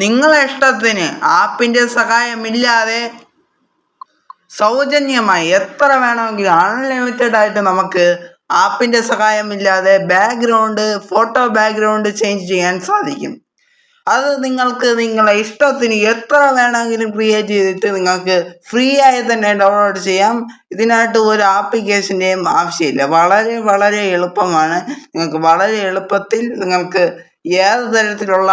നിങ്ങളെ ഇഷ്ടത്തിന് ആപ്പിൻ്റെ സഹായമില്ലാതെ സൗജന്യമായി എത്ര വേണമെങ്കിലും അൺലിമിറ്റഡ് ആയിട്ട് നമുക്ക് ആപ്പിൻ്റെ സഹായമില്ലാതെ ഫോട്ടോ ബാക്ക്ഗ്രൗണ്ട് ചേഞ്ച് ചെയ്യാൻ സാധിക്കും. അത് നിങ്ങൾക്ക് നിങ്ങളെ ഇഷ്ടത്തിന് എത്ര വേണമെങ്കിലും ക്രിയേറ്റ് ചെയ്തിട്ട് നിങ്ങൾക്ക് ഫ്രീ ആയി തന്നെ ഡൗൺലോഡ് ചെയ്യാം. ഇതിനായിട്ട് ഒരു ആപ്ലിക്കേഷൻ്റെയും ആവശ്യമില്ല. വളരെ വളരെ എളുപ്പമാണ്. നിങ്ങൾക്ക് വളരെ എളുപ്പത്തിൽ നിങ്ങൾക്ക് ഏത് തരത്തിലുള്ള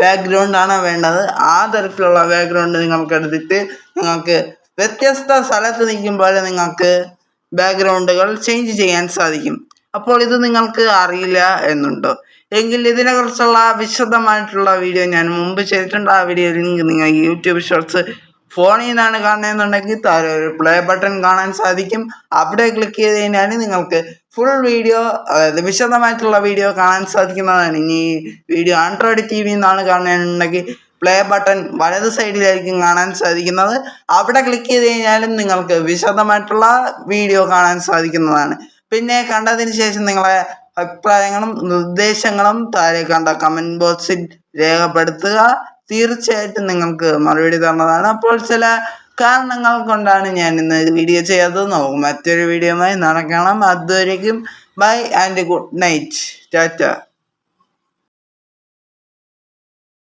ബാക്ക്ഗ്രൗണ്ടാണ് വേണ്ടത് ആ തരത്തിലുള്ള ബാക്ക്ഗ്രൗണ്ട് നിങ്ങൾക്ക് എടുത്തിട്ട് നിങ്ങൾക്ക് വ്യത്യസ്ത സ്ഥലത്ത് നിൽക്കുമ്പോൾ നിങ്ങൾക്ക് ബാക്ക്ഗ്രൗണ്ടുകൾ ചേഞ്ച് ചെയ്യാൻ സാധിക്കും. അപ്പോൾ ഇത് നിങ്ങൾക്ക് അറിയില്ല എന്നുണ്ടോ? എങ്കിൽ ഇതിനെക്കുറിച്ചുള്ള വിശദമായിട്ടുള്ള വീഡിയോ ഞാൻ മുമ്പ് ചെയ്തിട്ടുണ്ട്. ആ വീഡിയോ ലിങ്ക് നിങ്ങൾ യൂട്യൂബ് ഷോർട്സ് ഫോണിൽ നിന്നാണ് കാണുന്നതെന്നുണ്ടെങ്കിൽ താഴെ ഒരു പ്ലേ ബട്ടൺ കാണാൻ സാധിക്കും. അവിടെ ക്ലിക്ക് ചെയ്ത് കഴിഞ്ഞാൽ നിങ്ങൾക്ക് ഫുൾ വീഡിയോ, അതായത് വിശദമായിട്ടുള്ള വീഡിയോ കാണാൻ സാധിക്കുന്നതാണ്. ഇനി വീഡിയോ ആൻഡ്രോയിഡ് TV നിന്നാണ് കാണുന്നതെന്നുണ്ടെങ്കിൽ പ്ലേ ബട്ടൺ വലത് സൈഡിലായിരിക്കും കാണാൻ സാധിക്കുന്നത്. അവിടെ ക്ലിക്ക് ചെയ്ത് കഴിഞ്ഞാലും നിങ്ങൾക്ക് വിശദമായിട്ടുള്ള വീഡിയോ കാണാൻ സാധിക്കുന്നതാണ്. പിന്നെ കണ്ടതിന് ശേഷം നിങ്ങളെ അഭിപ്രായങ്ങളും നിർദ്ദേശങ്ങളും താഴെ കണ്ട കമൻറ്റ് ബോക്സിൽ രേഖപ്പെടുത്തുക. തീർച്ചയായിട്ടും നിങ്ങൾക്ക് മറുപടി തന്നതാണ്. അപ്പോൾ ചില കാരണങ്ങൾ കൊണ്ടാണ് ഞാൻ ഇന്ന് വീഡിയോ ചെയ്യാത്തത്. നമുക്ക് മറ്റൊരു വീഡിയോയുമായി നാളെ കാണാം. അതുവരേക്കും bye and good night. Tata.